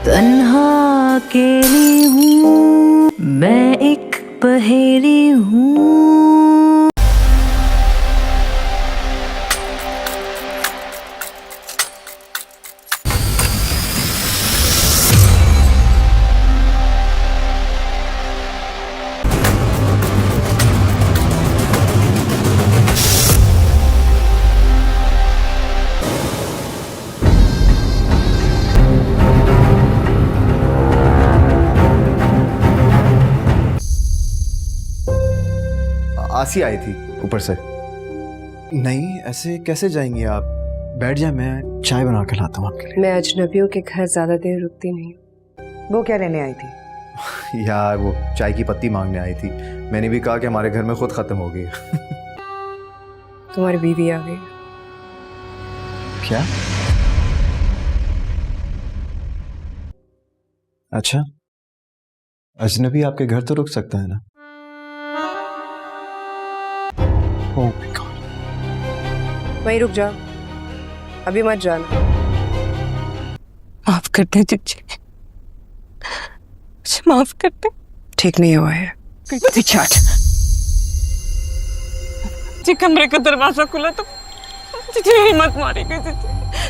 تنہا اکیلی ہوں میں ایک پہیلی ہوں. آسیہ آئی تھی اوپر سے. نہیں ایسے کیسے جائیں گے آپ؟ بیٹھ جائیں، میں چائے بنا کے لاتا ہوں آپ کے لیے. میں اجنبیوں کے گھر زیادہ دیر رکتی نہیں. وہ کیا لینے آئی تھی؟ یار وہ چائے کی پتی مانگنے آئی تھی. میں نے بھی کہا کہ ہمارے گھر میں خود ختم ہو گئی. تمہاری بیوی آ گئی. کیا؟ اچھا، اجنبی آپ کے گھر تو رک سکتا ہے نا؟ Oh my God. وہیں رک جاؤ، ابھی مت جانا. معاف کرتے چچی، مجھے معاف کرتے. ٹھیک نہیں ہوا ہے. جی کمرے کا دروازہ کھلا تو چچی ہمت ماری گئی.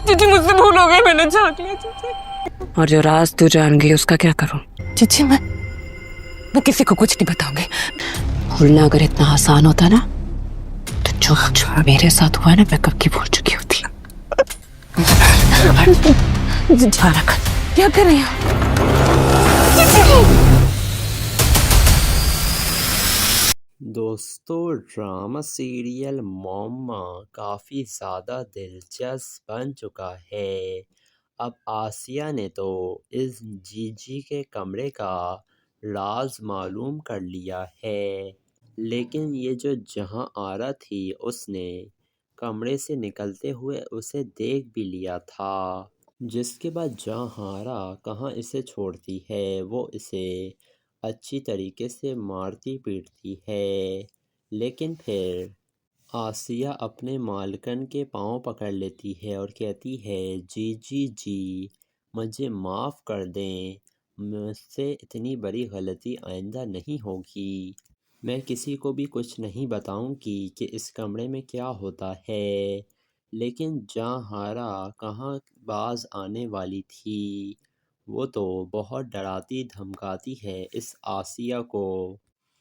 چچی مجھ سے بھول ہو گئی، میں نے جھانک لیا. چچی اور جو راز تو جان گئی اس کا کیا کروں؟ چچی میں کسی کو کچھ نہیں بتاؤں گی. بھولنا اگر اتنا آسان ہوتا نا تو جو میرے ساتھ ہوا ہے نا میں کب کی بھول چکی ہوتی. کیا کر رہی ہو؟ دوستو ڈرامہ سیریل موما کافی زیادہ دلچسپ بن چکا ہے. اب آسیہ نے تو اس جی کے کمرے کا راز معلوم کر لیا ہے، لیکن یہ جو جہاں آرا تھی اس نے کمرے سے نکلتے ہوئے اسے دیکھ بھی لیا تھا، جس کے بعد جہاں کہاں اسے چھوڑتی ہے، وہ اسے اچھی طریقے سے مارتی پیٹتی ہے. لیکن پھر آسیہ اپنے مالکن کے پاؤں پکڑ لیتی ہے اور کہتی ہے جی مجھے معاف کر دیں، مجھ سے اتنی بڑی غلطی آئندہ نہیں ہوگی. میں کسی کو بھی کچھ نہیں بتاؤں گی کہ اس کمرے میں کیا ہوتا ہے. لیکن جہاں کہاں باز آنے والی تھی، وہ تو بہت ڈراتی دھمکاتی ہے اس آسیہ کو.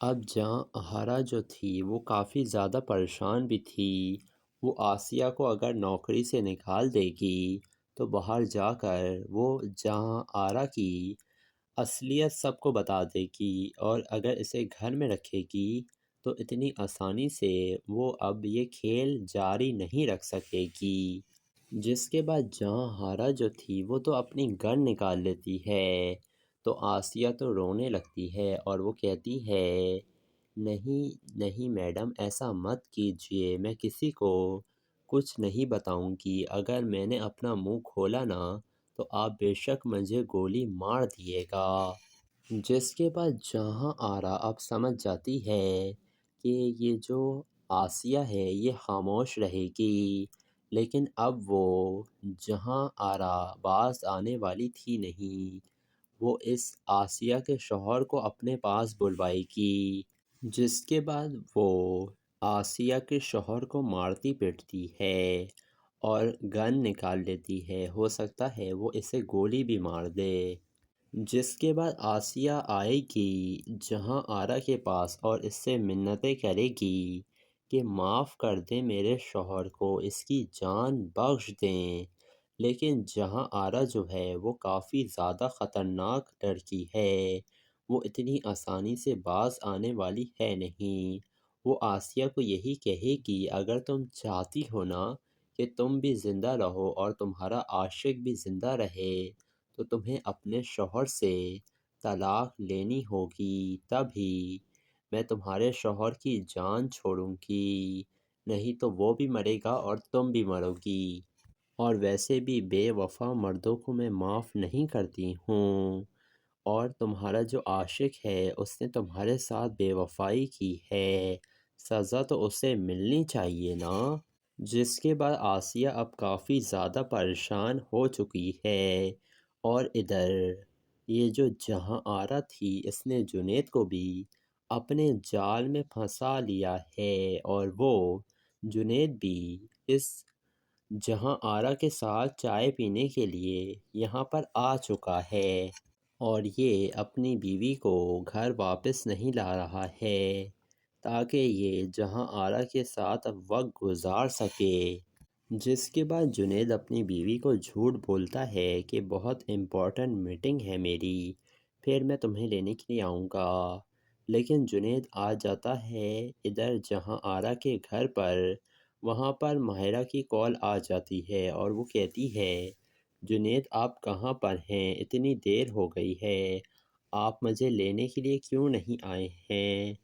اب جہاں جو تھی وہ کافی زیادہ پریشان بھی تھی. وہ آسیہ کو اگر نوکری سے نکال دے گی تو باہر جا کر وہ جہاں آرا کی اصلیت سب کو بتا دے گی، اور اگر اسے گھر میں رکھے گی تو اتنی آسانی سے وہ اب یہ کھیل جاری نہیں رکھ سکے گی. جس کے بعد جہاں جو تھی وہ تو اپنی گن نکال لیتی ہے. تو آسیہ تو رونے لگتی ہے اور وہ کہتی ہے نہیں میڈم ایسا مت کیجیے، میں کسی کو کچھ نہیں بتاؤں گی. اگر میں نے اپنا منہ کھولا نا تو آپ بے شک مجھے گولی مار دیے گا. جس کے بعد جہاں آرا اب سمجھ جاتی ہے کہ یہ جو آسیہ ہے یہ خاموش رہے گی، لیکن اب وہ جہاں آرا باز آنے والی تھی نہیں، وہ اس آسیہ کے شوہر کو اپنے پاس بلوائے گی. جس کے بعد وہ آسیہ کے شوہر کو مارتی پیٹتی ہے اور گن نکال لیتی ہے. ہو سکتا ہے وہ اسے گولی بھی مار دے. جس کے بعد آسیہ آئے گی جہاں آرا کے پاس اور اس سے منتیں کرے گی کہ معاف کر دیں میرے شوہر کو، اس کی جان بخش دیں. لیکن جہاں آرا جو ہے وہ کافی زیادہ خطرناک لڑکی ہے، وہ اتنی آسانی سے باز آنے والی ہے نہیں. وہ آسیہ کو یہی کہے گی اگر تم چاہتی ہو نا کہ تم بھی زندہ رہو اور تمہارا عاشق بھی زندہ رہے تو تمہیں اپنے شوہر سے طلاق لینی ہوگی، تبھی میں تمہارے شوہر کی جان چھوڑوں گی، نہیں تو وہ بھی مرے گا اور تم بھی مرو گی. اور ویسے بھی بے وفا مردوں کو میں معاف نہیں کرتی ہوں، اور تمہارا جو عاشق ہے اس نے تمہارے ساتھ بے وفائی کی ہے، سزا تو اسے ملنی چاہیے نا. جس کے بعد آسیہ اب کافی زیادہ پریشان ہو چکی ہے اور ادھر یہ جو جہاں آرا تھی اس نے جنید کو بھی اپنے جال میں پھنسا لیا ہے، اور وہ جنید بھی اس جہاں آرا کے ساتھ چائے پینے کے لیے یہاں پر آ چکا ہے، اور یہ اپنی بیوی کو گھر واپس نہیں لا رہا ہے تاکہ یہ جہاں آرا کے ساتھ اب وقت گزار سکے۔ جس کے بعد جنید اپنی بیوی کو جھوٹ بولتا ہے کہ بہت امپورٹنٹ میٹنگ ہے میری، پھر میں تمہیں لینے کے لیے آؤں گا، لیکن جنید آ جاتا ہے ادھر جہاں آرا کے گھر پر۔ وہاں پر ماہرہ کی کال آ جاتی ہے اور وہ کہتی ہے جنید آپ کہاں پر ہیں، اتنی دیر ہو گئی ہے، آپ مجھے لینے کے لیے کیوں نہیں آئے ہیں؟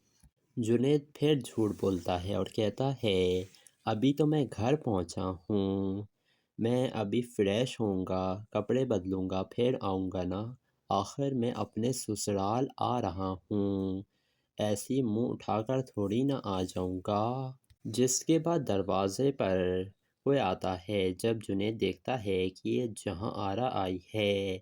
جنید پھر جھوٹ بولتا ہے اور کہتا ہے ابھی تو میں گھر پہنچا ہوں، میں ابھی فریش ہوں گا، کپڑے بدلوں گا، پھر آؤں گا نا، آخر میں اپنے سسرال آ رہا ہوں، ایسی منہ اٹھا کر تھوڑی نہ آ جاؤں گا۔ جس کے بعد دروازے پر کوئی آتا ہے۔ جب جنید دیکھتا ہے کہ یہ جہاں آرا آئی ہے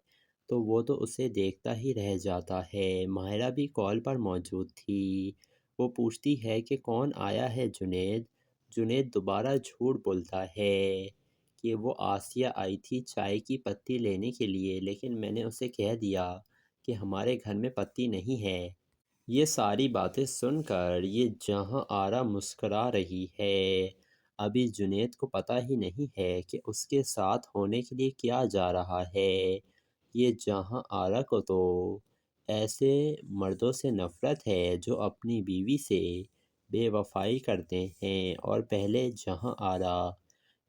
تو وہ تو اسے دیکھتا ہی رہ جاتا ہے۔ ماہرہ بھی کال پر موجود تھی۔ وہ پوچھتی ہے کہ کون آیا ہے جنید؟ جنید دوبارہ جھوٹ بولتا ہے کہ وہ آسیہ آئی تھی چائے کی پتی لینے کے لیے، لیکن میں نے اسے کہہ دیا کہ ہمارے گھر میں پتی نہیں ہے۔ یہ ساری باتیں سن کر یہ جہاں آرا مسکرا رہی ہے۔ ابھی جنید کو پتہ ہی نہیں ہے کہ اس کے ساتھ ہونے کے لیے کیا جا رہا ہے۔ یہ جہاں آرا کو تو ایسے مردوں سے نفرت ہے جو اپنی بیوی سے بے وفائی کرتے ہیں، اور پہلے جہاں آرا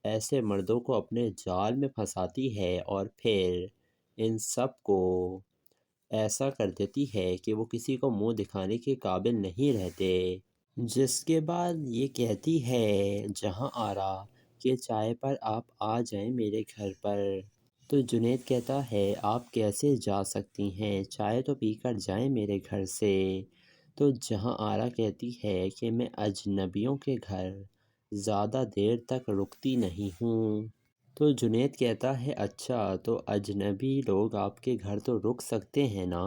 ایسے مردوں کو اپنے جال میں پھنساتی ہے اور پھر ان سب کو ایسا کر دیتی ہے کہ وہ کسی کو منہ دکھانے کے قابل نہیں رہتے۔ جس کے بعد یہ کہتی ہے جہاں آرا کہ چائے پر آپ آ جائیں میرے گھر پر، تو جنید کہتا ہے آپ کیسے جا سکتی ہیں، چائے تو پی کر جائیں میرے گھر سے۔ تو جہاں آرا کہتی ہے کہ میں اجنبیوں کے گھر زیادہ دیر تک رکتی نہیں ہوں۔ تو جنید کہتا ہے اچھا، تو اجنبی لوگ آپ کے گھر تو رک سکتے ہیں نا۔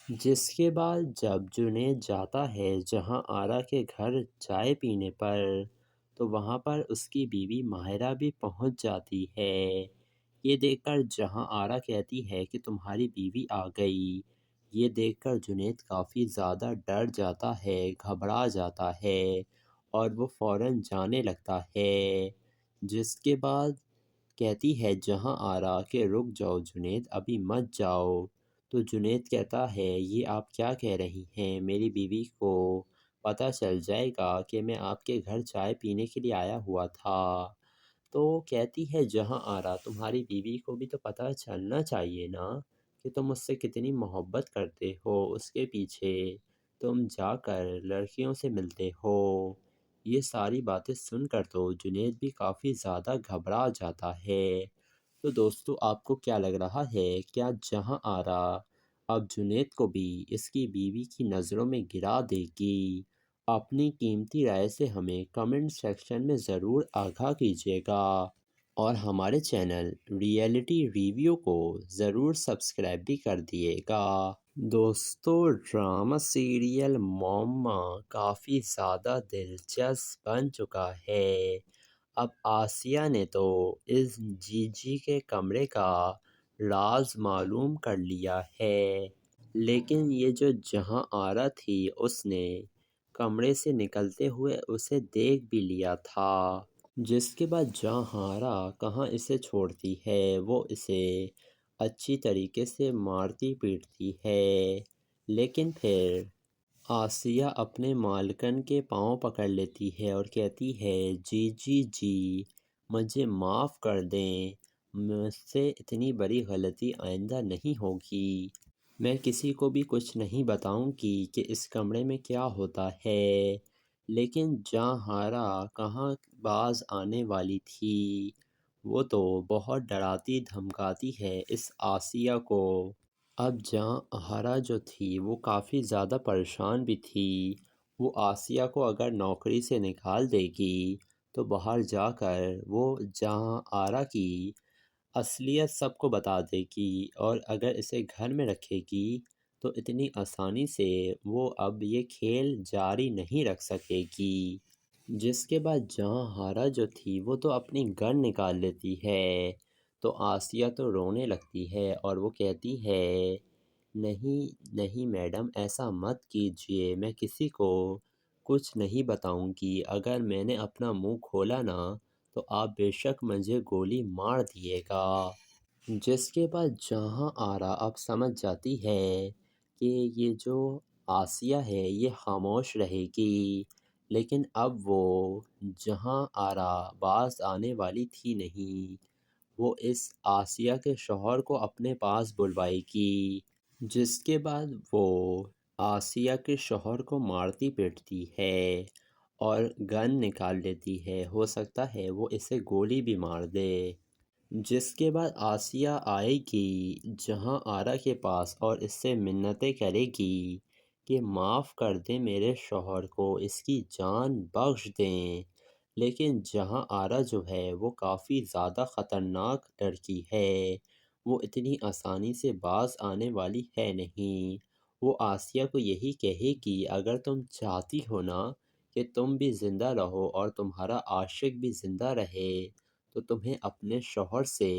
جس کے بعد جب جنید جاتا ہے جہاں آرا کے گھر چائے پینے پر، تو وہاں پر اس کی بیوی ماہرہ بھی پہنچ جاتی ہے۔ یہ دیکھ کر جہاں آرا کہتی ہے کہ تمہاری بیوی آ گئی۔ یہ دیکھ کر جنید کافی زیادہ ڈر جاتا ہے، گھبرا جاتا ہے، اور وہ فوراً جانے لگتا ہے۔ جس کے بعد کہتی ہے جہاں آرا کہ رک جاؤ جنید، ابھی مت جاؤ۔ تو جنید کہتا ہے یہ آپ کیا کہہ رہی ہیں، میری بیوی کو پتہ چل جائے گا کہ میں آپ کے گھر چائے پینے کے لیے آیا ہوا تھا۔ تو کہتی ہے جہاں آرا تمہاری بیوی کو بھی تو پتہ چلنا چاہیے نا کہ تم اس سے کتنی محبت کرتے ہو، اس کے پیچھے تم جا کر لڑکیوں سے ملتے ہو۔ یہ ساری باتیں سن کر تو جنید بھی کافی زیادہ گھبرا جاتا ہے۔ تو دوستو آپ کو کیا لگ رہا ہے، کیا جہاں آرا اب جنید کو بھی اس کی بیوی کی نظروں میں گرا دے گی؟ اپنی قیمتی رائے سے ہمیں کمنٹ سیکشن میں ضرور آگاہ کیجیے گا، اور ہمارے چینل ریئلٹی ریویو کو ضرور سبسکرائب بھی کر دیے گا۔ دوستو ڈرامہ سیریل مومما کافی زیادہ دلچسپ بن چکا ہے۔ اب آسیہ نے تو اس جی کے کمرے کا راز معلوم کر لیا ہے، لیکن یہ جو جہاں آرا تھی اس نے کمرے سے نکلتے ہوئے اسے دیکھ بھی لیا تھا۔ جس کے بعد جہاں آرا کہاں اسے چھوڑتی ہے، وہ اسے اچھی طریقے سے مارتی پیٹتی ہے، لیکن پھر آسیہ اپنے مالکن کے پاؤں پکڑ لیتی ہے اور کہتی ہے جی مجھے معاف کر دیں، مجھ سے اتنی بڑی غلطی آئندہ نہیں ہوگی، میں کسی کو بھی کچھ نہیں بتاؤں گی کہ اس کمرے میں کیا ہوتا ہے۔ لیکن جہاں آرا کہاں باز آنے والی تھی، وہ تو بہت ڈراتی دھمکاتی ہے اس آسیہ کو۔ اب جہاں آرا جو تھی وہ کافی زیادہ پریشان بھی تھی۔ وہ آسیہ کو اگر نوکری سے نکال دے گی تو باہر جا کر وہ جہاں آرا کی اصلیت سب کو بتا دے گی اور اگر اسے گھر میں رکھے گی تو اتنی آسانی سے وہ اب یہ کھیل جاری نہیں رکھ سکے گی۔ جس کے بعد جہاں ہارا جو تھی وہ تو اپنی گن نکال لیتی ہے، تو آسیہ تو رونے لگتی ہے اور وہ کہتی ہے نہیں نہیں میڈم ایسا مت کیجیے، میں کسی کو کچھ نہیں بتاؤں گی، اگر میں نے اپنا منہ کھولا نا تو آپ بے شک مجھے گولی مار دیے گا۔ جس کے بعد جہاں آرا اب سمجھ جاتی ہے کہ یہ جو آسیہ ہے یہ خاموش رہے گی، لیکن اب وہ جہاں آرا باز آنے والی تھی نہیں، وہ اس آسیہ کے شوہر کو اپنے پاس بلوائے گی۔ جس کے بعد وہ آسیہ کے شوہر کو مارتی پیٹتی ہے اور گن نکال لیتی ہے، ہو سکتا ہے وہ اسے گولی بھی مار دے۔ جس کے بعد آسیہ آئے گی جہاں آرا کے پاس اور اس سے منتیں کرے گی کہ معاف کر دیں میرے شوہر کو، اس کی جان بخش دیں، لیکن جہاں آرا جو ہے وہ کافی زیادہ خطرناک لڑکی ہے، وہ اتنی آسانی سے باز آنے والی ہے نہیں۔ وہ آسیہ کو یہی کہے گی اگر تم چاہتی ہو نا کہ تم بھی زندہ رہو اور تمہارا عاشق بھی زندہ رہے تو تمہیں اپنے شوہر سے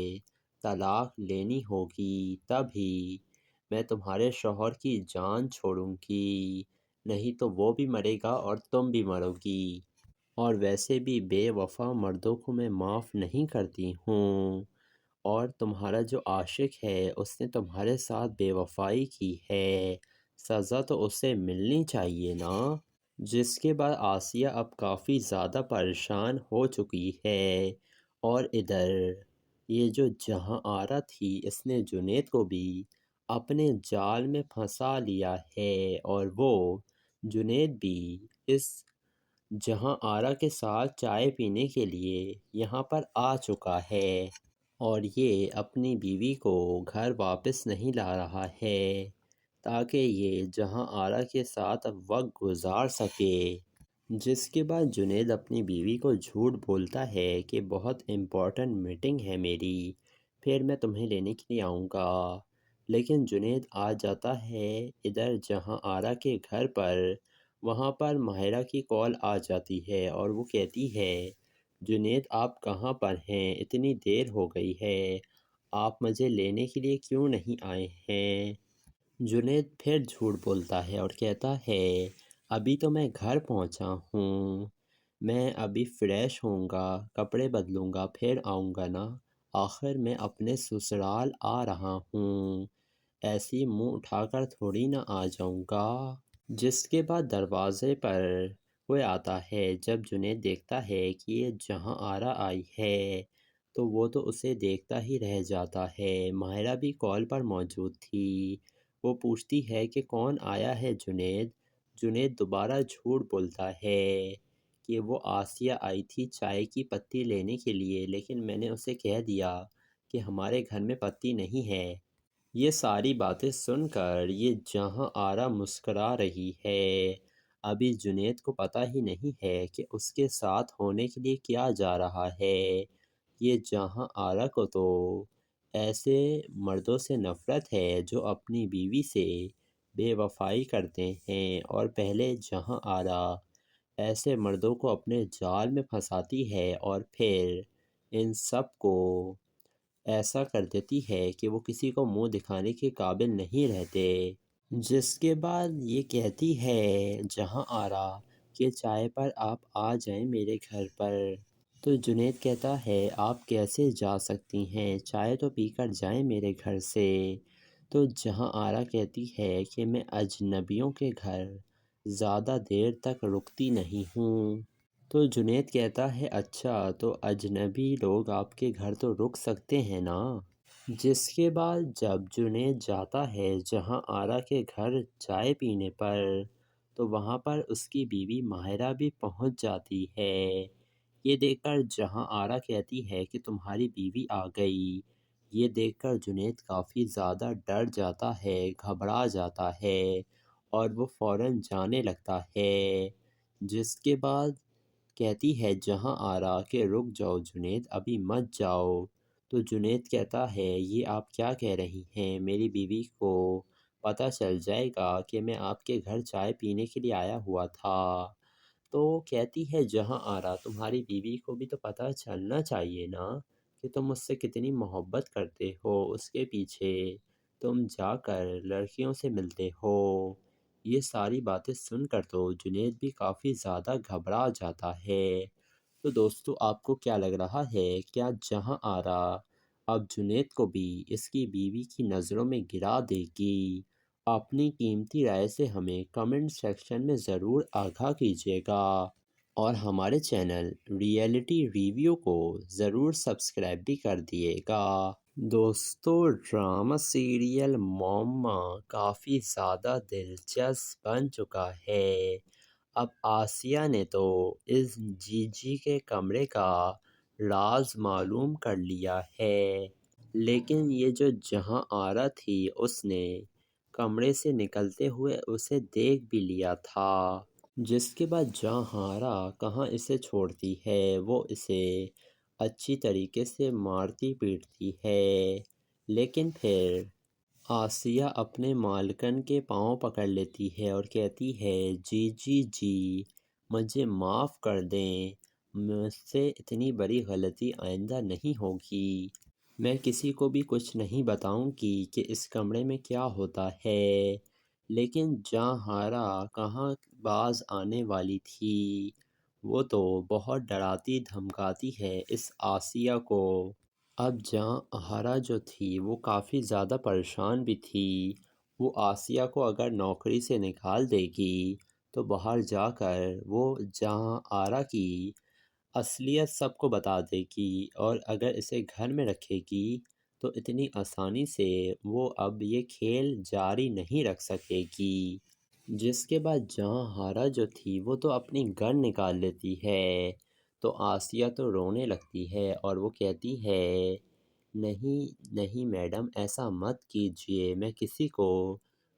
طلاق لینی ہوگی، تبھی میں تمہارے شوہر کی جان چھوڑوں گی، نہیں تو وہ بھی مرے گا اور تم بھی مرو گی، اور ویسے بھی بے وفا مردوں کو میں معاف نہیں کرتی ہوں، اور تمہارا جو عاشق ہے اس نے تمہارے ساتھ بے وفائی کی ہے، سزا تو اسے ملنی چاہیے نا۔ جس کے بعد آسیہ اب کافی زیادہ پریشان ہو چکی ہے، اور ادھر یہ جو جہاں آرا تھی اس نے جنید کو بھی اپنے جال میں پھنسا لیا ہے، اور وہ جنید بھی اس جہاں آرا کے ساتھ چائے پینے کے لیے یہاں پر آ چکا ہے، اور یہ اپنی بیوی کو گھر واپس نہیں لا رہا ہے تاکہ یہ جہاں آرا کے ساتھ وقت گزار سکے۔ جس کے بعد جنید اپنی بیوی کو جھوٹ بولتا ہے کہ بہت امپورٹنٹ میٹنگ ہے میری، پھر میں تمہیں لینے کے لیے آؤں گا، لیکن جنید آ جاتا ہے ادھر جہاں آرا کے گھر پر، وہاں پر ماہرہ کی کال آ جاتی ہے اور وہ کہتی ہے جنید آپ کہاں پر ہیں، اتنی دیر ہو گئی ہے، آپ مجھے لینے کے لیے کیوں نہیں آئے ہیں؟ جنید پھر جھوٹ بولتا ہے اور کہتا ہے ابھی تو میں گھر پہنچا ہوں، میں ابھی فریش ہوں گا، کپڑے بدلوں گا، پھر آؤں گا نا، آخر میں اپنے سسرال آ رہا ہوں، ایسی منہ اٹھا کر تھوڑی نہ آ جاؤں گا۔ جس کے بعد دروازے پر کوئی آتا ہے، جب جنید دیکھتا ہے کہ یہ جہاں آرا آئی ہے تو وہ تو اسے دیکھتا ہی رہ جاتا ہے۔ ماہرہ بھی کال پر موجود تھی، وہ پوچھتی ہے کہ کون آیا ہے جنید؟ جنید دوبارہ جھوٹ بولتا ہے کہ وہ آسیہ آئی تھی چائے کی پتی لینے کے لیے، لیکن میں نے اسے کہہ دیا کہ ہمارے گھر میں پتی نہیں ہے۔ یہ ساری باتیں سن کر یہ جہاں آرا مسکرا رہی ہے، ابھی جنید کو پتہ ہی نہیں ہے کہ اس کے ساتھ ہونے کے لیے کیا جا رہا ہے۔ یہ جہاں آرا کو تو ایسے مردوں سے نفرت ہے جو اپنی بیوی سے بے وفائی کرتے ہیں، اور پہلے جہاں آرا ایسے مردوں کو اپنے جال میں پھنساتی ہے اور پھر ان سب کو ایسا کر دیتی ہے کہ وہ کسی کو منہ دکھانے کے قابل نہیں رہتے۔ جس کے بعد یہ کہتی ہے جہاں آرا کہ چائے پر آپ آ جائیں میرے گھر پر، تو جنید کہتا ہے آپ کیسے جا سکتی ہیں، چائے تو پی کر جائیں میرے گھر سے۔ تو جہاں آرا کہتی ہے کہ میں اجنبیوں کے گھر زیادہ دیر تک رکتی نہیں ہوں۔ تو جنید کہتا ہے اچھا، تو اجنبی لوگ آپ کے گھر تو رک سکتے ہیں نا۔ جس کے بعد جب جنید جاتا ہے جہاں آرا کے گھر چائے پینے پر، تو وہاں پر اس کی بیوی ماہرہ بھی پہنچ جاتی ہے۔ یہ دیکھ کر جہاں آرا کہتی ہے کہ تمہاری بیوی آ گئی۔ یہ دیکھ کر جنید کافی زیادہ ڈر جاتا ہے، گھبرا جاتا ہے، اور وہ فوراً جانے لگتا ہے۔ جس کے بعد کہتی ہے جہاں آرا کہ رک جاؤ جنید، ابھی مت جاؤ، تو جنید کہتا ہے یہ آپ کیا کہہ رہی ہیں، میری بیوی کو پتہ چل جائے گا کہ میں آپ کے گھر چائے پینے کے لیے آیا ہوا تھا۔ تو کہتی ہے جہاں آرا تمہاری بیوی کو بھی تو پتہ چلنا چاہیے نا کہ تم مجھ سے کتنی محبت کرتے ہو، اس کے پیچھے تم جا کر لڑکیوں سے ملتے ہو۔ یہ ساری باتیں سن کر تو جنید بھی کافی زیادہ گھبرا جاتا ہے۔ تو دوستو آپ کو کیا لگ رہا ہے، کیا جہاں آرا اب جنید کو بھی اس کی بیوی کی نظروں میں گرا دے گی؟ اپنی قیمتی رائے سے ہمیں کمنٹ سیکشن میں ضرور آگاہ کیجیے گا، اور ہمارے چینل ریئلٹی ریویو کو ضرور سبسکرائب بھی کر دیے گا۔ دوستو ڈرامہ سیریل موما کافی زیادہ دلچسپ بن چکا ہے۔ اب آسیہ نے تو اس جی کے کمرے کا راز معلوم کر لیا ہے، لیکن یہ جو جہاں آرا تھی اس نے کمرے سے نکلتے ہوئے اسے دیکھ بھی لیا تھا، جس کے بعد جہاں آرا کہاں اسے چھوڑتی ہے، وہ اسے اچھی طریقے سے مارتی پیٹتی ہے۔ لیکن پھر آسیہ اپنے مالکن کے پاؤں پکڑ لیتی ہے اور کہتی ہے جی مجھے معاف کر دیں، مجھ سے اتنی بڑی غلطی آئندہ نہیں ہوگی، میں کسی کو بھی کچھ نہیں بتاؤں گی کہ اس کمرے میں کیا ہوتا ہے۔ لیکن جہاں کہاں باز آنے والی تھی، وہ تو بہت ڈراتی دھمکاتی ہے اس آسیہ کو۔ اب جہاں جو تھی وہ کافی زیادہ پریشان بھی تھی، وہ آسیہ کو اگر نوکری سے نکال دے گی تو باہر جا کر وہ جہاں آرا کی اصلیت سب کو بتا دے گی، اور اگر اسے گھر میں رکھے گی تو اتنی آسانی سے وہ اب یہ کھیل جاری نہیں رکھ سکے گی۔ جس کے بعد جہاں جو تھی وہ تو اپنی گن نکال لیتی ہے، تو آسیہ تو رونے لگتی ہے اور وہ کہتی ہے نہیں میڈم، ایسا مت کیجیے، میں کسی کو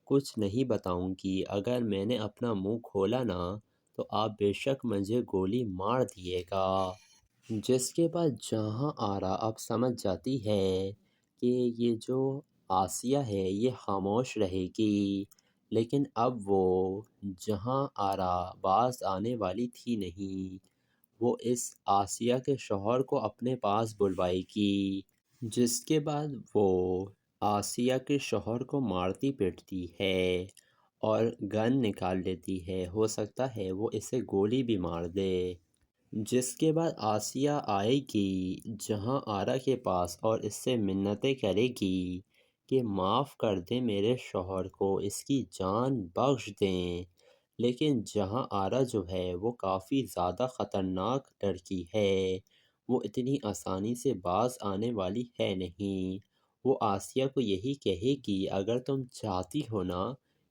کچھ نہیں بتاؤں گی، اگر میں نے اپنا منہ کھولا نا تو آپ بے شک مجھے گولی مار دیے گا۔ جس کے بعد جہاں آرا اب سمجھ جاتی ہے کہ یہ جو آسیہ ہے یہ خاموش رہے گی، لیکن اب وہ جہاں آرا باز آنے والی تھی نہیں، وہ اس آسیہ کے شوہر کو اپنے پاس بلوائے گی۔ جس کے بعد وہ آسیہ کے شوہر کو مارتی پیٹتی ہے اور گن نکال لیتی ہے، ہو سکتا ہے وہ اسے گولی بھی مار دے۔ جس کے بعد آسیہ آئے گی جہاں آرا کے پاس اور اس سے منتیں کرے گی کہ معاف کر دیں میرے شوہر کو، اس کی جان بخش دیں۔ لیکن جہاں آرا جو ہے وہ کافی زیادہ خطرناک لڑکی ہے، وہ اتنی آسانی سے باز آنے والی ہے نہیں۔ وہ آسیہ کو یہی کہے گی اگر تم چاہتی ہو نا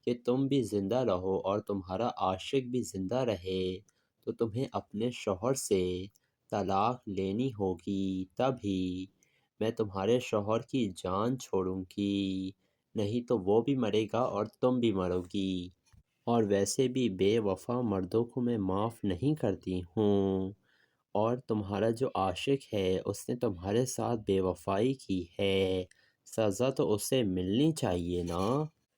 کہ تم بھی زندہ رہو اور تمہارا عاشق بھی زندہ رہے تو تمہیں اپنے شوہر سے طلاق لینی ہوگی، تبھی میں تمہارے شوہر کی جان چھوڑوں گی، نہیں تو وہ بھی مرے گا اور تم بھی مرو گی، اور ویسے بھی بے وفا مردوں کو میں معاف نہیں کرتی ہوں، اور تمہارا جو عاشق ہے اس نے تمہارے ساتھ بے وفائی کی ہے، سزا تو اسے ملنی چاہیے نا۔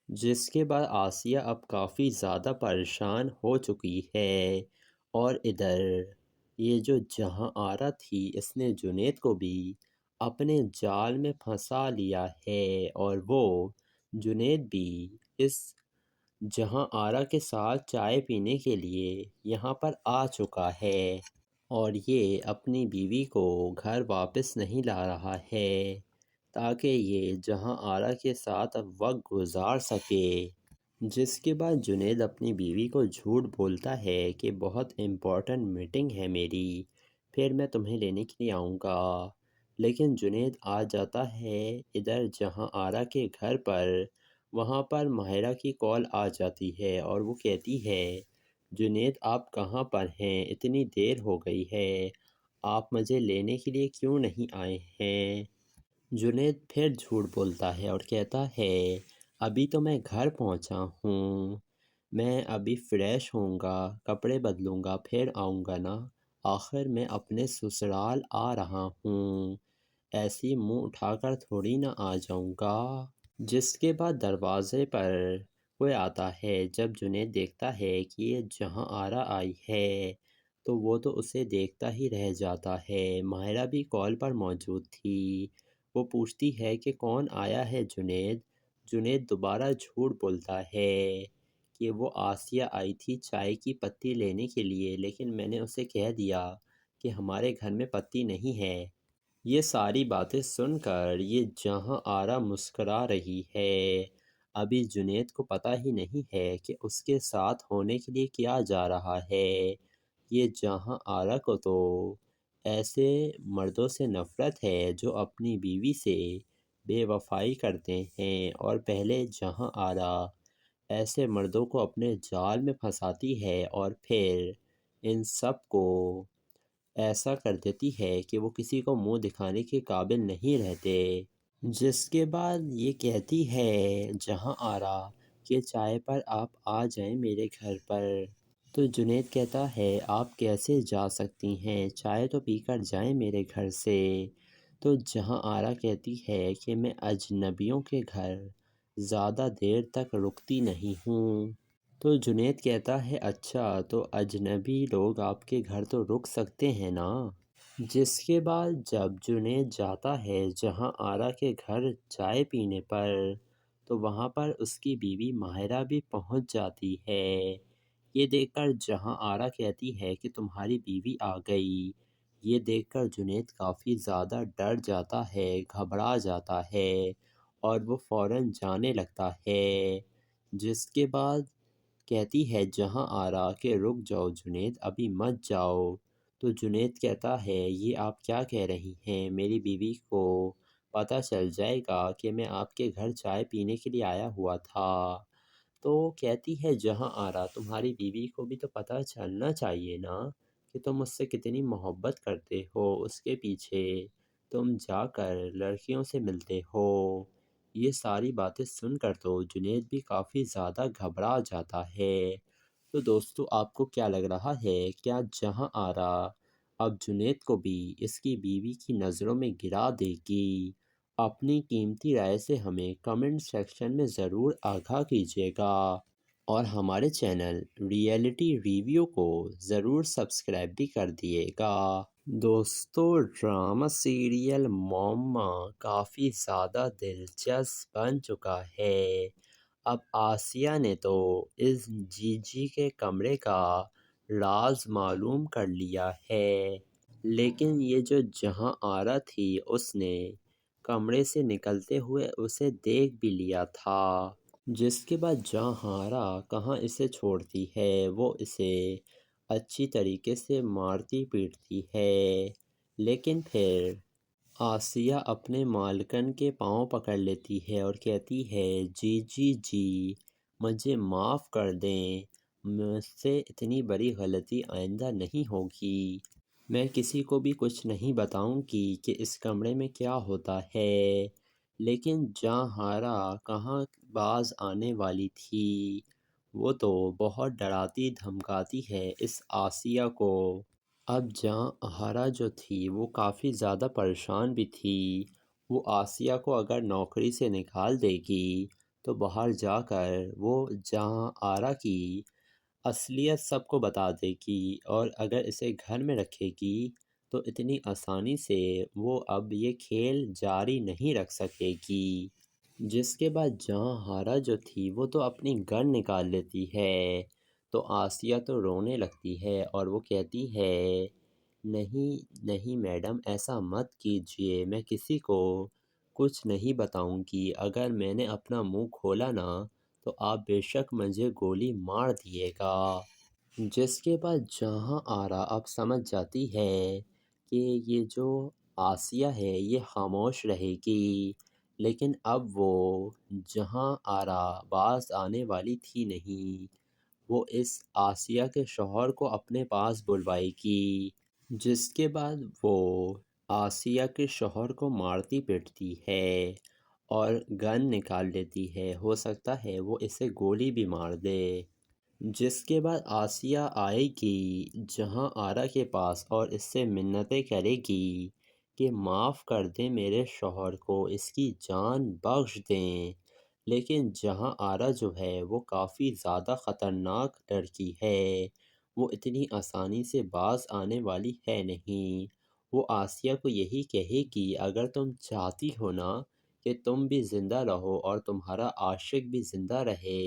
جس کے بعد آسیہ اب کافی زیادہ پریشان ہو چکی ہے، اور ادھر یہ جو جہاں آرا تھی اس نے جنید کو بھی اپنے جال میں پھنسا لیا ہے، اور وہ جنید بھی اس جہاں آرا کے ساتھ چائے پینے کے لیے یہاں پر آ چکا ہے، اور یہ اپنی بیوی کو گھر واپس نہیں لا رہا ہے تاکہ یہ جہاں آرا کے ساتھ اب وقت گزار سکے۔ جس کے بعد جنید اپنی بیوی کو جھوٹ بولتا ہے کہ بہت امپورٹنٹ میٹنگ ہے میری، پھر میں تمہیں لینے کے لیے آؤں گا۔ لیکن جنید آ جاتا ہے ادھر جہاں آرا کے گھر پر، وہاں پر ماہرہ کی کال آ جاتی ہے اور وہ کہتی ہے جنید آپ کہاں پر ہیں، اتنی دیر ہو گئی ہے، آپ مجھے لینے کے لیے کیوں نہیں آئے ہیں؟ جنید پھر جھوٹ بولتا ہے اور کہتا ہے ابھی تو میں گھر پہنچا ہوں، میں ابھی فریش ہوں گا، کپڑے بدلوں گا، پھر آؤں گا نا، آخر میں اپنے سسرال آ رہا ہوں، ایسی منہ اٹھا کر تھوڑی نہ آ جاؤں گا۔ جس کے بعد دروازے پر کوئی آتا ہے۔ جب جنید دیکھتا ہے کہ یہ جہاں آرا آئی ہے تو وہ تو اسے دیکھتا ہی رہ جاتا ہے۔ ماہرہ بھی کال پر موجود تھی۔ وہ پوچھتی ہے کہ کون آیا ہے جنید؟ جنید دوبارہ جھوٹ بولتا ہے کہ وہ آسیہ آئی تھی چائے کی پتی لینے کے لیے، لیکن میں نے اسے کہہ دیا کہ ہمارے گھر میں پتی نہیں ہے۔ یہ ساری باتیں سن کر یہ جہاں آرا مسکرا رہی ہے۔ ابھی جنید کو پتہ ہی نہیں ہے کہ اس کے ساتھ ہونے کے لیے کیا جا رہا ہے۔ یہ جہاں آرا کو تو ایسے مردوں سے نفرت ہے جو اپنی بیوی سے بے وفائی کرتے ہیں، اور پہلے جہاں آرا ایسے مردوں کو اپنے جال میں پھنساتی ہے اور پھر ان سب کو ایسا کر دیتی ہے کہ وہ کسی کو منہ دکھانے کے قابل نہیں رہتے۔ جس کے بعد یہ کہتی ہے جہاں آرا کہ چائے پر آپ آ جائیں میرے گھر پر۔ تو جنید کہتا ہے آپ کیسے جا سکتی ہیں، چائے تو پی کر جائیں میرے گھر سے۔ تو جہاں آرا کہتی ہے کہ میں اجنبیوں کے گھر زیادہ دیر تک رکتی نہیں ہوں۔ تو جنید کہتا ہے اچھا، تو اجنبی لوگ آپ کے گھر تو رک سکتے ہیں نا۔ جس کے بعد جب جنید جاتا ہے جہاں آرا کے گھر چائے پینے پر، تو وہاں پر اس کی بیوی ماہرہ بھی پہنچ جاتی ہے۔ یہ دیکھ کر جہاں آرا کہتی ہے کہ تمہاری بیوی آ گئی۔ یہ دیکھ کر جنید کافی زیادہ ڈر جاتا ہے، گھبرا جاتا ہے اور وہ فوراً جانے لگتا ہے۔ جس کے بعد کہتی ہے جہاں آرا کہ رک جاؤ جنید، ابھی مت جاؤ۔ تو جنید کہتا ہے یہ آپ کیا کہہ رہی ہیں، میری بیوی کو پتہ چل جائے گا کہ میں آپ کے گھر چائے پینے کے لیے آیا ہوا تھا۔ تو کہتی ہے جہاں آرا تمہاری بیوی کو بھی تو پتہ چلنا چاہیے نا کہ تم اس سے کتنی محبت کرتے ہو، اس کے پیچھے تم جا کر لڑکیوں سے ملتے ہو۔ یہ ساری باتیں سن کر تو جنید بھی کافی زیادہ گھبرا جاتا ہے۔ تو دوستو آپ کو کیا لگ رہا ہے، کیا جہاں آرا اب جنید کو بھی اس کی بیوی کی نظروں میں گرا دے گی؟ اپنی قیمتی رائے سے ہمیں کمنٹ سیکشن میں ضرور آگاہ کیجیے گا، اور ہمارے چینل ریئلٹی ریویو کو ضرور سبسکرائب بھی کر دیے گا۔ دوستو ڈرامہ سیریل مومما کافی زیادہ دلچسپ بن چکا ہے۔ اب آسیہ نے تو اس جی جی کے کمرے کا راز معلوم کر لیا ہے، لیکن یہ جو جہاں آرا تھی اس نے کمرے سے نکلتے ہوئے اسے دیکھ بھی لیا تھا۔ جس کے بعد جہاں آرا کہاں اسے چھوڑتی ہے، وہ اسے اچھی طریقے سے مارتی پیٹتی ہے، لیکن پھر آسیہ اپنے مالکن کے پاؤں پکڑ لیتی ہے اور کہتی ہے جی جی جی مجھے معاف کر دیں، مجھ سے اتنی بڑی غلطی آئندہ نہیں ہوگی۔ میں کسی کو بھی کچھ نہیں بتاؤں گی کہ اس کمرے میں کیا ہوتا ہے۔ لیکن جہاں آرا کہاں باز آنے والی تھی، وہ تو بہت ڈراتی دھمکاتی ہے اس آسیہ کو۔ اب جہاں آرا جو تھی وہ کافی زیادہ پریشان بھی تھی۔ وہ آسیہ کو اگر نوکری سے نکال دے گی تو باہر جا کر وہ جہاں آرا کی اصلیت سب کو بتا دے گی، اور اگر اسے گھر میں رکھے گی تو اتنی آسانی سے وہ اب یہ کھیل جاری نہیں رکھ سکے گی۔ جس کے بعد جہاں آرا جو تھی وہ تو اپنی گن نکال لیتی ہے، تو آسیہ تو رونے لگتی ہے اور وہ کہتی ہے نہیں نہیں میڈم ایسا مت کیجیے، میں کسی کو کچھ نہیں بتاؤں گی، اگر میں نے اپنا منہ کھولا نا تو آپ بے شک مجھے گولی مار دیے گا۔ جس کے بعد جہاں آرا اب سمجھ جاتی ہے کہ یہ جو آسیہ ہے یہ خاموش رہے گی، لیکن اب وہ جہاں آرا باز آنے والی تھی نہیں، وہ اس آسیہ کے شوہر کو اپنے پاس بلوائے گی۔ جس کے بعد وہ آسیہ کے شوہر کو مارتی پیٹتی ہے اور گن نکال لیتی ہے، ہو سکتا ہے وہ اسے گولی بھی مار دے۔ جس کے بعد آسیہ آئے گی جہاں آرا کے پاس اور اس سے منتیں کرے گی کہ معاف کر دیں میرے شوہر کو، اس کی جان بخش دیں۔ لیکن جہاں آرا جو ہے وہ کافی زیادہ خطرناک لڑکی ہے، وہ اتنی آسانی سے باز آنے والی ہے نہیں۔ وہ آسیہ کو یہی کہے گی اگر تم چاہتی ہو نا کہ تم بھی زندہ رہو اور تمہارا عاشق بھی زندہ رہے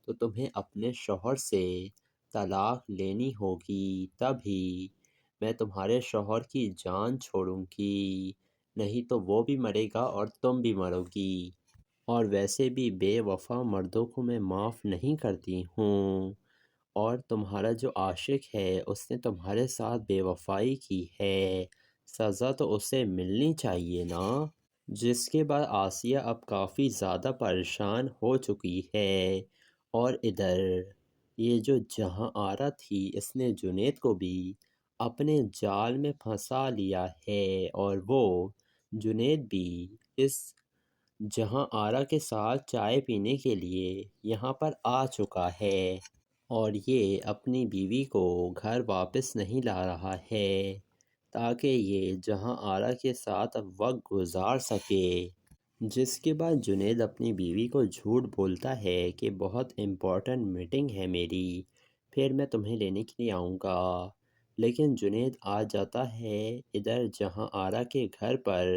تو تمہیں اپنے شوہر سے طلاق لینی ہوگی، تبھی میں تمہارے شوہر کی جان چھوڑوں گی، نہیں تو وہ بھی مرے گا اور تم بھی مرو گی۔ اور ویسے بھی بے وفا مردوں کو میں معاف نہیں کرتی ہوں، اور تمہارا جو عاشق ہے اس نے تمہارے ساتھ بے وفائی کی ہے، سزا تو اسے ملنی چاہیے نا۔ جس کے بعد آسیہ اب کافی زیادہ پریشان ہو چکی ہے، اور ادھر یہ جو جہاں آرا تھی اس نے جنید کو بھی اپنے جال میں پھنسا لیا ہے، اور وہ جنید بھی اس جہاں آرا کے ساتھ چائے پینے کے لیے یہاں پر آ چکا ہے، اور یہ اپنی بیوی کو گھر واپس نہیں لا رہا ہے تاکہ یہ جہاں آرا کے ساتھ اب وقت گزار سکے۔ جس کے بعد جنید اپنی بیوی کو جھوٹ بولتا ہے کہ بہت امپورٹنٹ میٹنگ ہے میری، پھر میں تمہیں لینے کے لیے آؤں گا۔ لیکن جنید آ جاتا ہے ادھر جہاں آرا کے گھر پر،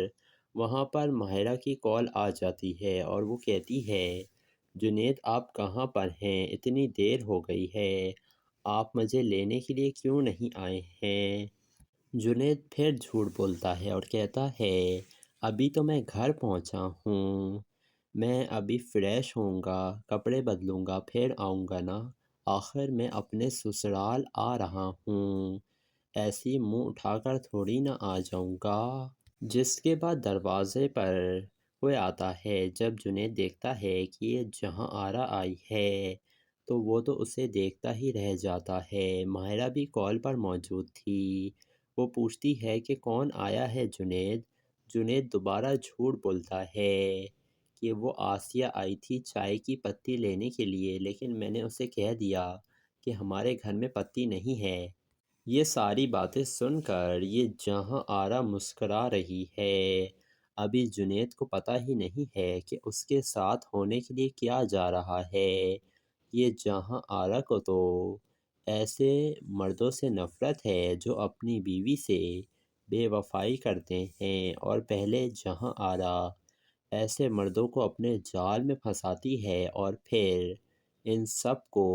وہاں پر ماہرہ کی کال آ جاتی ہے اور وہ کہتی ہے جنید آپ کہاں پر ہیں، اتنی دیر ہو گئی ہے، آپ مجھے لینے کے لیے کیوں نہیں آئے ہیں؟ جنید پھر جھوٹ بولتا ہے اور کہتا ہے ابھی تو میں گھر پہنچا ہوں، میں ابھی فریش ہوں گا، کپڑے بدلوں گا، پھر آؤں گا نا، آخر میں اپنے سسرال آ رہا ہوں، ایسی منہ اٹھا کر تھوڑی نہ آ جاؤں گا۔ جس کے بعد دروازے پر کوئی آتا ہے، جب جنید دیکھتا ہے کہ یہ جہاں آرا آئی ہے تو وہ تو اسے دیکھتا ہی رہ جاتا ہے۔ ماہرہ بھی کال پر موجود تھی، وہ پوچھتی ہے کہ کون آیا ہے جنید؟ جنید دوبارہ جھوٹ بولتا ہے کہ وہ آسیہ آئی تھی چائے کی پتی لینے کے لیے، لیکن میں نے اسے کہہ دیا کہ ہمارے گھر میں پتی نہیں ہے۔ یہ ساری باتیں سن کر یہ جہاں آرا مسکرا رہی ہے، ابھی جنید کو پتہ ہی نہیں ہے کہ اس کے ساتھ ہونے کے لیے کیا جا رہا ہے۔ یہ جہاں آرا کو تو ایسے مردوں سے نفرت ہے جو اپنی بیوی سے بے وفائی کرتے ہیں، اور پہلے جہاں آرا ایسے مردوں کو اپنے جال میں پھنساتی ہے اور پھر ان سب کو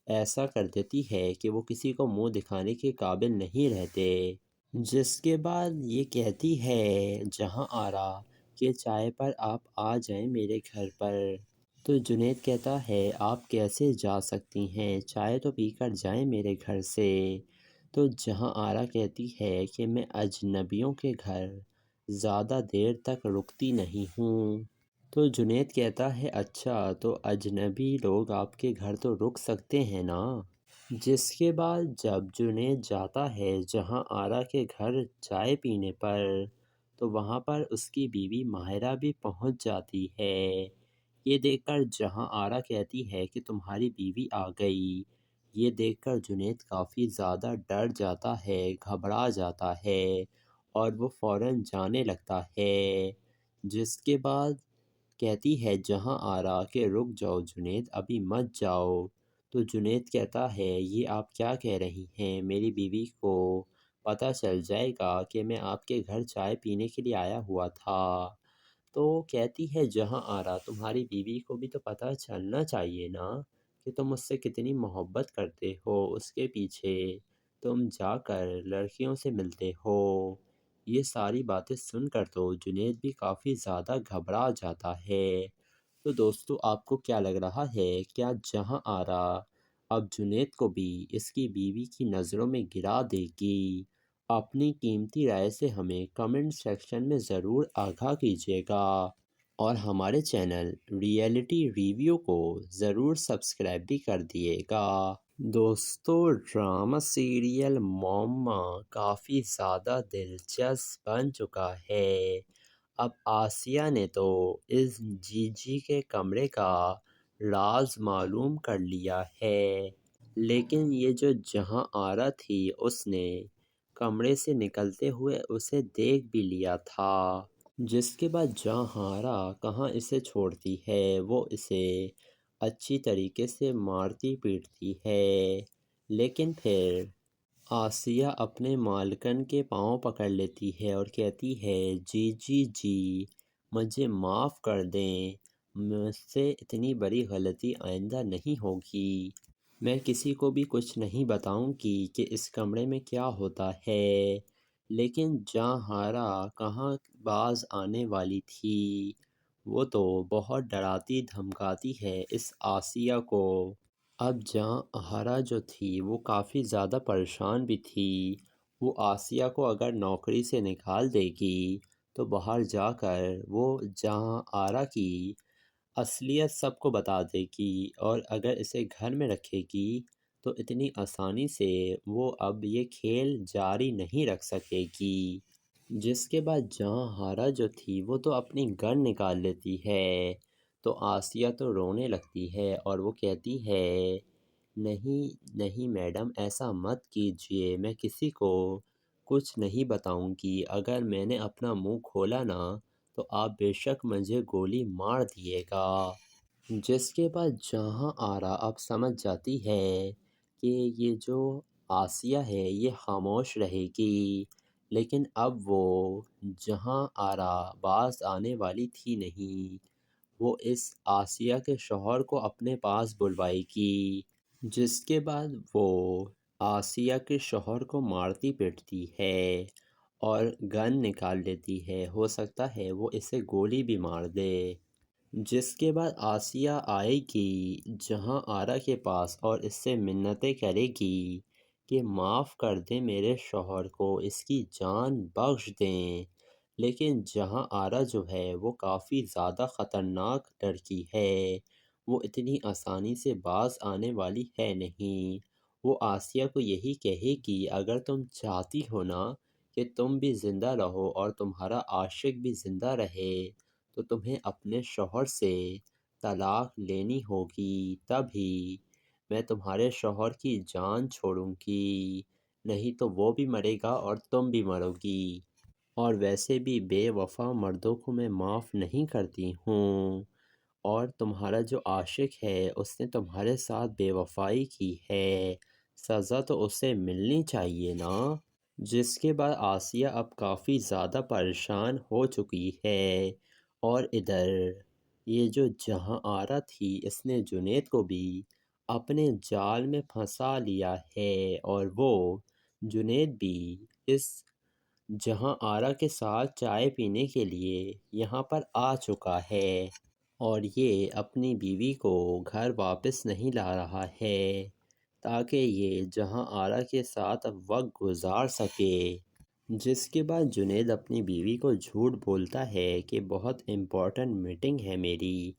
ایسا کر دیتی ہے کہ وہ کسی کو منہ دکھانے کے قابل نہیں رہتے۔ جس کے بعد یہ کہتی ہے جہاں آرا کہ چائے پر آپ آ جائیں میرے گھر پر، تو جنید کہتا ہے آپ کیسے جا سکتی ہیں، چائے تو پی کر جائیں میرے گھر سے۔ تو جہاں آرا کہتی ہے کہ میں اجنبیوں کے گھر زیادہ دیر تک رکتی نہیں ہوں۔ تو جنید کہتا ہے اچھا، تو اجنبی لوگ آپ کے گھر تو رک سکتے ہیں نا۔ جس کے بعد جب جنید جاتا ہے جہاں آرا کے گھر چائے پینے پر، تو وہاں پر اس کی بیوی ماہرہ بھی پہنچ جاتی ہے۔ یہ دیکھ کر جہاں آرا کہتی ہے کہ تمہاری بیوی آ گئی۔ یہ دیکھ کر جنید کافی زیادہ ڈر جاتا ہے، گھبرا جاتا ہے، اور وہ فوراً جانے لگتا ہے۔ جس کے بعد کہتی ہے جہاں آرا کہ رک جاؤ جنید، ابھی مت جاؤ۔ تو جنید کہتا ہے یہ آپ کیا کہہ رہی ہیں، میری بیوی کو پتہ چل جائے گا کہ میں آپ کے گھر چائے پینے کے لیے آیا ہوا تھا۔ تو کہتی ہے جہاں آرا تمہاری بیوی کو بھی تو پتہ چلنا چاہیے نا کہ تم اس سے کتنی محبت کرتے ہو، اس کے پیچھے تم جا کر لڑکیوں سے ملتے ہو۔ یہ ساری باتیں سن کر تو جنید بھی کافی زیادہ گھبرا جاتا ہے۔ تو دوستو آپ کو کیا لگ رہا ہے، کیا جہاں آرا اب جنید کو بھی اس کی بیوی کی نظروں میں گرا دے گی؟ اپنی قیمتی رائے سے ہمیں کمنٹ سیکشن میں ضرور آگاہ کیجیے گا، اور ہمارے چینل ریئلٹی ریویو کو ضرور سبسکرائب بھی کر دیے گا۔ دوستو ڈرامہ سیریل مومما کافی زیادہ دلچسپ بن چکا ہے۔ اب آسیہ نے تو اس جی جی کے کمرے کا راز معلوم کر لیا ہے، لیکن یہ جو جہاں آرا تھی اس نے کمرے سے نکلتے ہوئے اسے دیکھ بھی لیا تھا، جس کے بعد جہانارا کہاں اسے چھوڑتی ہے، وہ اسے اچھی طریقے سے مارتی پیٹتی ہے، لیکن پھر آسیہ اپنے مالکن کے پاؤں پکڑ لیتی ہے اور کہتی ہے جی جی جی مجھے معاف کر دیں، مجھ سے اتنی بڑی غلطی آئندہ نہیں ہوگی، میں کسی کو بھی کچھ نہیں بتاؤں گی کہ اس کمرے میں کیا ہوتا ہے۔ لیکن جہانارا کہاں باز آنے والی تھی، وہ تو بہت ڈراتی دھمکاتی ہے اس آسیہ کو۔ اب جہانارا جو تھی وہ کافی زیادہ پریشان بھی تھی، وہ آسیہ کو اگر نوکری سے نکال دے گی تو باہر جا کر وہ جہانارا کی اصلیت سب کو بتا دے گی، اور اگر اسے گھر میں رکھے گی تو اتنی آسانی سے وہ اب یہ کھیل جاری نہیں رکھ سکے گی۔ جس کے بعد جہانارا جو تھی وہ تو اپنی گن نکال لیتی ہے، تو آسیہ تو رونے لگتی ہے اور وہ کہتی ہے نہیں نہیں میڈم، ایسا مت کیجیے، میں کسی کو کچھ نہیں بتاؤں گی، اگر میں نے اپنا منہ کھولا نا تو آپ بے شک مجھے گولی مار دیے گا۔ جس کے بعد جہانارا اب سمجھ جاتی ہے کہ یہ جو آسیہ ہے یہ خاموش رہے گی، لیکن اب وہ جہانارا باز آنے والی تھی نہیں، وہ اس آسیہ کے شوہر کو اپنے پاس بلوائے گی، جس کے بعد وہ آسیہ کے شوہر کو مارتی پیٹتی ہے اور گن نکال لیتی ہے، ہو سکتا ہے وہ اسے گولی بھی مار دے۔ جس کے بعد آسیہ آئے گی جہانارا کے پاس اور اس سے منتیں کرے گی کہ معاف کر دیں میرے شوہر کو، اس کی جان بخش دیں، لیکن جہانارا جو ہے وہ کافی زیادہ خطرناک لڑکی ہے، وہ اتنی آسانی سے باز آنے والی ہے نہیں، وہ آسیہ کو یہی کہے گی اگر تم چاہتی ہو نا کہ تم بھی زندہ رہو اور تمہارا عاشق بھی زندہ رہے تو تمہیں اپنے شوہر سے طلاق لینی ہوگی، تبھی میں تمہارے شوہر کی جان چھوڑوں گی، نہیں تو وہ بھی مرے گا اور تم بھی مرو گی، اور ویسے بھی بے وفا مردوں کو میں معاف نہیں کرتی ہوں، اور تمہارا جو عاشق ہے اس نے تمہارے ساتھ بے وفائی کی ہے، سزا تو اسے ملنی چاہیے نا۔ جس کے بعد آسیہ اب کافی زیادہ پریشان ہو چکی ہے، اور ادھر یہ جو جہانارا تھی اس نے جنید کو بھی اپنے جال میں پھنسا لیا ہے، اور وہ جنید بھی اس جہانارا کے ساتھ چائے پینے کے لیے یہاں پر آ چکا ہے، اور یہ اپنی بیوی کو گھر واپس نہیں لا رہا ہے تاکہ یہ جہانارا کے ساتھ اب وقت گزار سکے۔ جس کے بعد جنید اپنی بیوی کو جھوٹ بولتا ہے کہ بہت امپورٹنٹ میٹنگ ہے میری،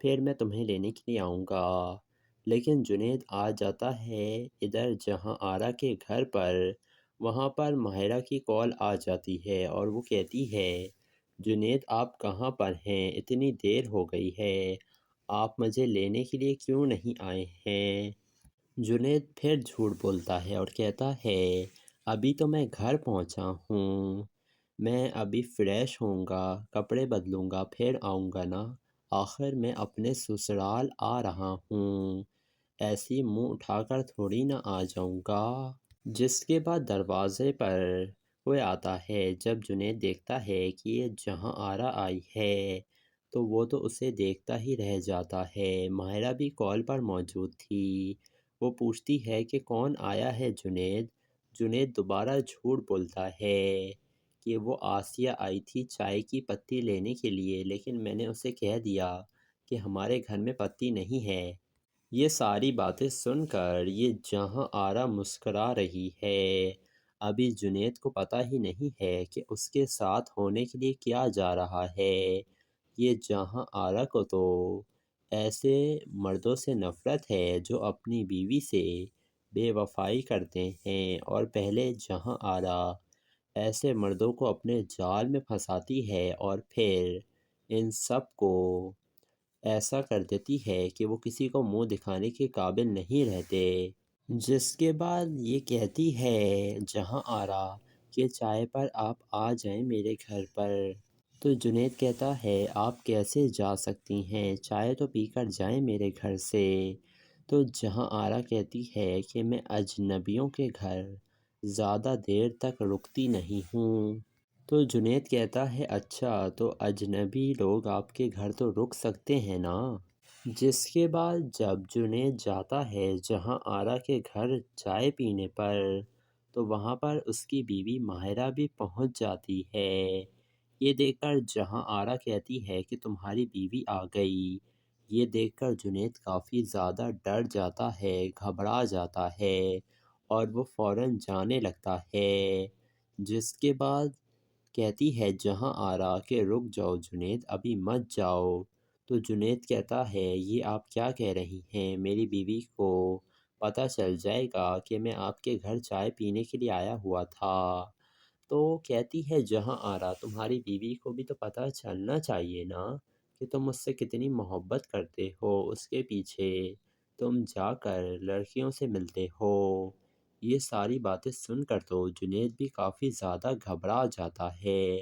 پھر میں تمہیں لینے کے لیے آؤں گا، لیکن جنید آ جاتا ہے ادھر جہانارا کے گھر پر، وہاں پر ماہرہ کی کال آ جاتی ہے اور وہ کہتی ہے جنید آپ کہاں پر ہیں، اتنی دیر ہو گئی ہے، آپ مجھے لینے کے لیے کیوں نہیں آئے ہیں؟ جنید پھر جھوٹ بولتا ہے اور کہتا ہے ابھی تو میں گھر پہنچا ہوں، میں ابھی فریش ہوں گا، کپڑے بدلوں گا، پھر آؤں گا نا، آخر میں اپنے سسرال آ رہا ہوں، ایسی منہ اٹھا کر تھوڑی نہ آ جاؤں گا۔ جس کے بعد دروازے پر کوئی آتا ہے، جب جنید دیکھتا ہے کہ یہ جہانارا آئی ہے تو وہ تو اسے دیکھتا ہی رہ جاتا ہے، ماہرہ بھی کال پر موجود تھی، وہ پوچھتی ہے کہ کون آیا ہے جنید؟ جنید دوبارہ جھوٹ بولتا ہے کہ وہ آسیہ آئی تھی چائے کی پتی لینے کے لیے، لیکن میں نے اسے کہہ دیا کہ ہمارے گھر میں پتی نہیں ہے۔ یہ ساری باتیں سن کر یہ جہانارا مسکرا رہی ہے، ابھی جنید کو پتہ ہی نہیں ہے کہ اس کے ساتھ ہونے کے لیے کیا جا رہا ہے۔ یہ جہانارا کو تو ایسے مردوں سے نفرت ہے جو اپنی بیوی سے بے وفائی کرتے ہیں، اور پہلے جہانارا ایسے مردوں کو اپنے جال میں پھنساتی ہے اور پھر ان سب کو ایسا کر دیتی ہے کہ وہ کسی کو منہ دکھانے کے قابل نہیں رہتے۔ جس کے بعد یہ کہتی ہے جہاں آرا کہ چائے پر آپ آ جائیں میرے گھر پر۔ تو جنید کہتا ہے آپ کیسے جا سکتی ہیں، چائے تو پی کر جائیں میرے گھر سے۔ تو جہاں آرا کہتی ہے کہ میں اجنبیوں کے گھر زیادہ دیر تک رکتی نہیں ہوں۔ تو جنید کہتا ہے اچھا، تو اجنبی لوگ آپ کے گھر تو رک سکتے ہیں نا۔ جس کے بعد جب جنید جاتا ہے جہاں آرا کے گھر چائے پینے پر، تو وہاں پر اس کی بیوی ماہرہ بھی پہنچ جاتی ہے۔ یہ دیکھ کر جہاں آرا کہتی ہے کہ تمہاری بیوی آ گئی۔ یہ دیکھ کر جنید کافی زیادہ ڈر جاتا ہے، گھبرا جاتا ہے اور وہ فوراً جانے لگتا ہے۔ جس کے بعد کہتی ہے جہاں آرا کہ رک جاؤ جنید، ابھی مت جاؤ۔ تو جنید کہتا ہے یہ آپ کیا کہہ رہی ہیں، میری بیوی کو پتہ چل جائے گا کہ میں آپ کے گھر چائے پینے کے لیے آیا ہوا تھا۔ تو کہتی ہے جہاں آرا تمہاری بیوی کو بھی تو پتہ چلنا چاہیے نا کہ تم مجھ سے کتنی محبت کرتے ہو، اس کے پیچھے تم جا کر لڑکیوں سے ملتے ہو۔ یہ ساری باتیں سن کر تو جنید بھی کافی زیادہ گھبرا جاتا ہے۔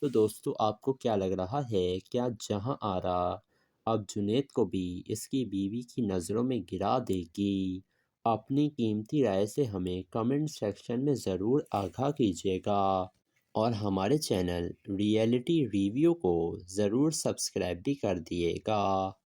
تو دوستو آپ کو کیا لگ رہا ہے، کیا جہاں آرا اب جنید کو بھی اس کی بیوی کی نظروں میں گرا دے گی؟ اپنی قیمتی رائے سے ہمیں کمنٹ سیکشن میں ضرور آگاہ کیجیے گا اور ہمارے چینل ریئلٹی ریویو کو ضرور سبسکرائب بھی کر دیے گا۔